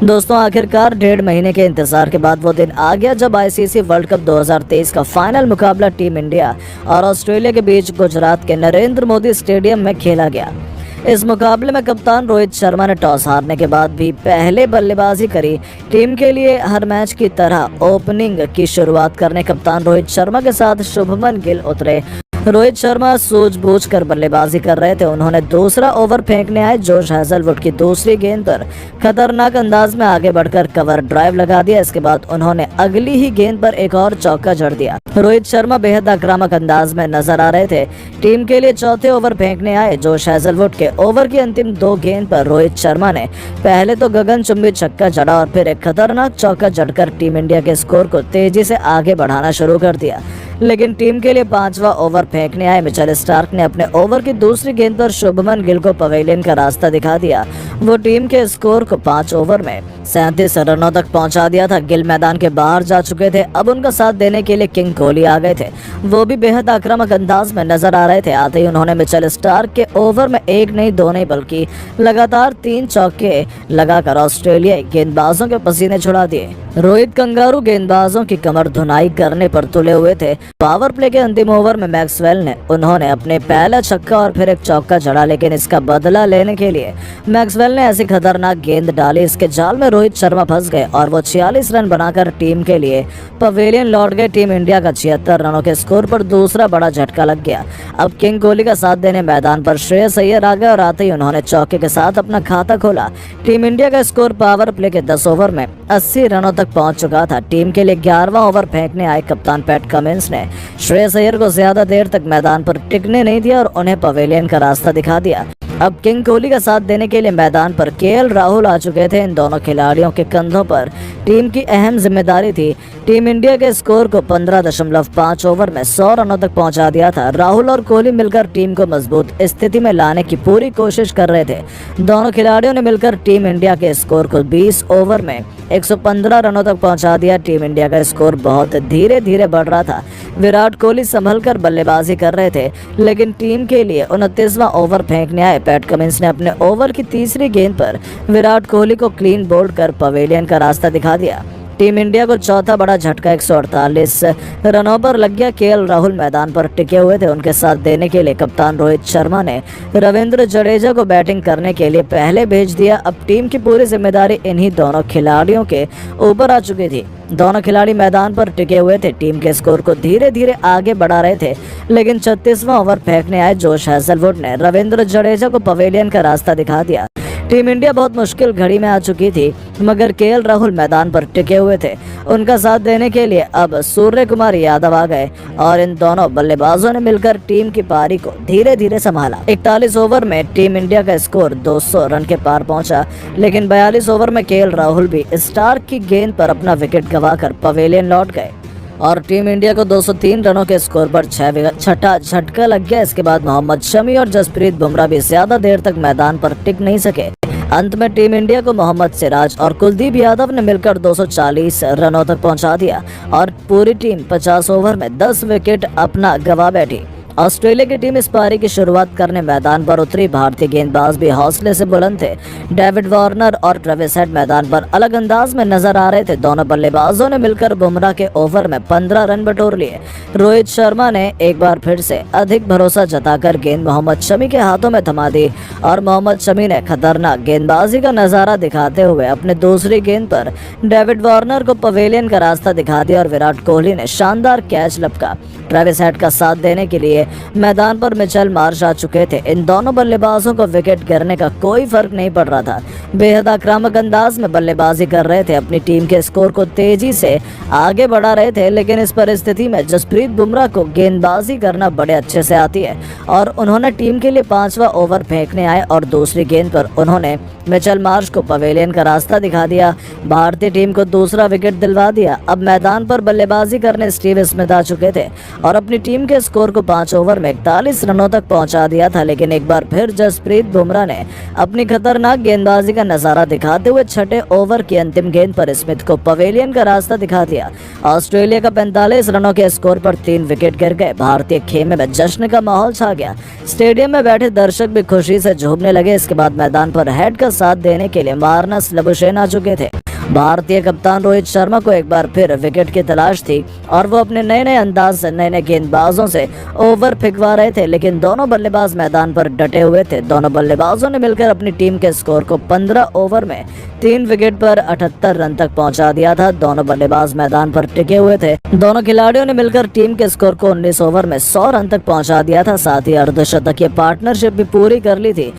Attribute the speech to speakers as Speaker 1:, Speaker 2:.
Speaker 1: दोस्तों आखिरकार 1.5 महीने के इंतजार के बाद वो दिन आ गया जब आईसीसी वर्ल्ड कप 2023 का फाइनल मुकाबला टीम इंडिया और ऑस्ट्रेलिया के बीच गुजरात के नरेंद्र मोदी स्टेडियम में खेला गया। इस मुकाबले में कप्तान रोहित शर्मा ने टॉस हारने के बाद भी पहले बल्लेबाजी करी। टीम के लिए हर मैच की तरह ओपनिंग की शुरुआत करने कप्तान रोहित शर्मा के साथ शुभमन गिल उतरे। रोहित शर्मा सूझबूझ कर बल्लेबाजी कर रहे थे। उन्होंने दूसरा ओवर फेंकने आए जोश हैजलवुड की दूसरी गेंद पर खतरनाक अंदाज में आगे बढ़कर कवर ड्राइव लगा दिया। इसके बाद उन्होंने अगली ही गेंद पर एक और चौका जड़ दिया। रोहित शर्मा बेहद आक्रामक अंदाज में नजर आ रहे थे। टीम के लिए चौथे ओवर फेंकने आए जोश हैजलवुड के ओवर की अंतिम 2 गेंद पर रोहित शर्मा ने पहले तो गगनचुंबी छक्का जड़ा और फिर एक खतरनाक चौका जड़कर टीम इंडिया के स्कोर को तेजी से आगे बढ़ाना शुरू कर दिया। लेकिन टीम के लिए 5वां ओवर फेंकने आए मिचेल स्टार्क ने अपने ओवर की दूसरी गेंद पर शुभमन गिल को पवेलियन का रास्ता दिखा दिया। वो टीम के स्कोर को 5 ओवर में 37 रनों तक पहुंचा दिया था। गिल मैदान के बाहर जा चुके थे। अब उनका साथ देने के लिए किंग कोहली आ गए थे। वो भी बेहद आक्रामक अंदाज में नजर आ रहे थे। आते ही उन्होंने मिचेल स्टार्क के ओवर में 1 नहीं 2 नहीं बल्कि लगातार 3 चौके लगाकर ऑस्ट्रेलियाई गेंदबाजों के पसीने छुड़ा दिए। रोहित कंगारू गेंदबाजों की कमर धुनाई करने पर तुले हुए थे। पावर प्ले के अंतिम ओवर में मैक्सवेल ने उन्होंने अपने पहला छक्का और फिर एक चौका जड़ा, लेकिन इसका बदला लेने के लिए मैक्सवेल ने ऐसी खतरनाक गेंद डाली। इसके जाल में रोहित शर्मा फंस गए और वो 46 रन बनाकर टीम के लिए पवेलियन लौट गए। टीम इंडिया का 76 रनों के स्कोर पर दूसरा बड़ा झटका लग गया। अब किंग कोहली का साथ देने मैदान पर श्रेयस अय्यर आ गए और आते ही उन्होंने चौके के साथ अपना खाता खोला। टीम इंडिया का स्कोर पावर प्ले के 10 ओवर में 80 रनों तक पहुंच चुका था। टीम के लिए 11वां ओवर फेंकने आए कप्तान पैट कमिंस ने श्रेयस अय्यर को ज्यादा देर तक मैदान पर टिकने नहीं दिया और उन्हें पवेलियन का रास्ता दिखा दिया। अब किंग कोहली का साथ देने के लिए मैदान पर केएल राहुल आ चुके थे। इन दोनों खिलाड़ियों के कंधों पर टीम की अहम जिम्मेदारी थी। टीम इंडिया के स्कोर को 15.5 ओवर में 100 रनों तक पहुंचा दिया था। राहुल और कोहली मिलकर टीम को मजबूत स्थिति में लाने की पूरी कोशिश कर रहे थे। दोनों खिलाड़ियों ने मिलकर टीम इंडिया के स्कोर को 20 ओवर में 115 रनों तक पहुंचा दिया। टीम इंडिया का स्कोर बहुत धीरे धीरे बढ़ रहा था। विराट कोहली संभल कर बल्लेबाजी कर रहे थे, लेकिन टीम के लिए 29वां ओवर फेंकने आए पैट कमिंस ने अपने ओवर की तीसरी गेंद पर विराट कोहली को क्लीन बोल्ड कर पवेलियन का रास्ता दिखा दिया। टीम इंडिया को चौथा बड़ा झटका 148 रनों पर लग गया। केएल राहुल मैदान पर टिके हुए थे। उनके साथ देने के लिए कप्तान रोहित शर्मा ने रविंद्र जडेजा को बैटिंग करने के लिए पहले भेज दिया। अब टीम की पूरी जिम्मेदारी इन्हीं दोनों खिलाड़ियों के ऊपर आ चुकी थी। दोनों खिलाड़ी मैदान पर टिके हुए थे। टीम के स्कोर को धीरे धीरे आगे बढ़ा रहे थे, लेकिन 36वां ओवर फेंकने आए जोश हैजलवुड ने रविंद्र जडेजा को पवेलियन का रास्ता दिखा दिया। टीम इंडिया बहुत मुश्किल घड़ी में आ चुकी थी, मगर केएल राहुल मैदान पर टिके हुए थे। उनका साथ देने के लिए अब सूर्य कुमार यादव आ गए और इन दोनों बल्लेबाजों ने मिलकर टीम की पारी को धीरे धीरे संभाला। 41 ओवर में टीम इंडिया का स्कोर 200 रन के पार पहुंचा, लेकिन 42 ओवर में केएल राहुल भी स्टार्क की गेंद पर अपना विकेट गंवाकर पवेलियन लौट गए और टीम इंडिया को 203 रनों के स्कोर पर छठा झटका लग गया। इसके बाद मोहम्मद शमी और जसप्रीत बुमराह भी ज्यादा देर तक मैदान पर टिक नहीं सके। अंत में टीम इंडिया को मोहम्मद सिराज और कुलदीप यादव ने मिलकर 240 रनों तक पहुंचा दिया और पूरी टीम 50 ओवर में 10 विकेट अपना गंवा बैठी। ऑस्ट्रेलिया की टीम इस पारी की शुरुआत करने मैदान पर उतरी। भारतीय गेंदबाज भी हौसले से बुलंद थे। डेविड वार्नर और ट्रेविस हेड मैदान पर अलग अंदाज में नजर आ रहे थे। दोनों बल्लेबाजों ने मिलकर बुमराह के ओवर में 15 रन बटोर लिए। रोहित शर्मा ने एक बार फिर से अधिक भरोसा जताकर गेंद मोहम्मद शमी के हाथों में थमा दी और मोहम्मद शमी ने खतरनाक गेंदबाजी का नजारा दिखाते हुए अपने दूसरी गेंद पर डेविड वार्नर को पवेलियन का रास्ता दिखा दिया और विराट कोहली ने शानदार कैच लपका। ट्रेविस हेड का साथ देने के लिए मैदान पर मिचेल मार्श आ चुके थे। इन दोनों बल्लेबाजों को विकेट गिरने का कोई फर्क नहीं पड़ रहा था। बेहद आक्रामक अंदाज में बल्लेबाजी कर रहे थे। अपनी टीम के स्कोर को तेजी से आगे बढ़ा रहे थे, लेकिन इस परिस्थिति में जसप्रीत बुमराह को गेंदबाजी करना बड़े अच्छे से आती है और उन्होंने टीम के लिए 5वां ओवर फेंकने आए और दूसरी गेंद पर उन्होंने मिचेल मार्श को पवेलियन का रास्ता दिखा दिया। भारतीय टीम को दूसरा विकेट दिलवा दिया। अब मैदान पर बल्लेबाजी करने स्टीव स्मिथ आ चुके थे और अपनी टीम के स्कोर को 5 ओवर में 41 रनों तक पहुंचा दिया था, लेकिन एक बार फिर जसप्रीत बुमराह ने अपनी खतरनाक गेंदबाजी का नजारा दिखाते हुए छठे ओवर की अंतिम गेंद पर स्मिथ को पवेलियन का रास्ता दिखा दिया। ऑस्ट्रेलिया का 45 रनों के स्कोर पर 3 विकेट गिर गए। भारतीय खेमे में जश्न का माहौल छा गया। स्टेडियम में बैठे दर्शक भी खुशी से झूमने लगे। इसके बाद मैदान पर हेड का साथ देने के लिए मार्नस लबुशेन आ चुके थे। भारतीय कप्तान रोहित शर्मा को एक बार फिर विकेट की तलाश थी और वो अपने नए नए अंदाज से नए नए गेंदबाजों से ओवर फेंकवा रहे थे, लेकिन दोनों बल्लेबाज मैदान पर डटे हुए थे। दोनों बल्लेबाजों ने मिलकर अपनी टीम के स्कोर को 15 ओवर में 3 विकेट पर 78 रन तक पहुंचा दिया था। दोनों बल्लेबाज मैदान पर टिके हुए थे। दोनों खिलाड़ियों ने मिलकर टीम के स्कोर को 19 ओवर में 100 रन तक पहुंचा दिया था। साथ ही अर्धशतकीय पार्टनरशिप भी पूरी कर ली थी।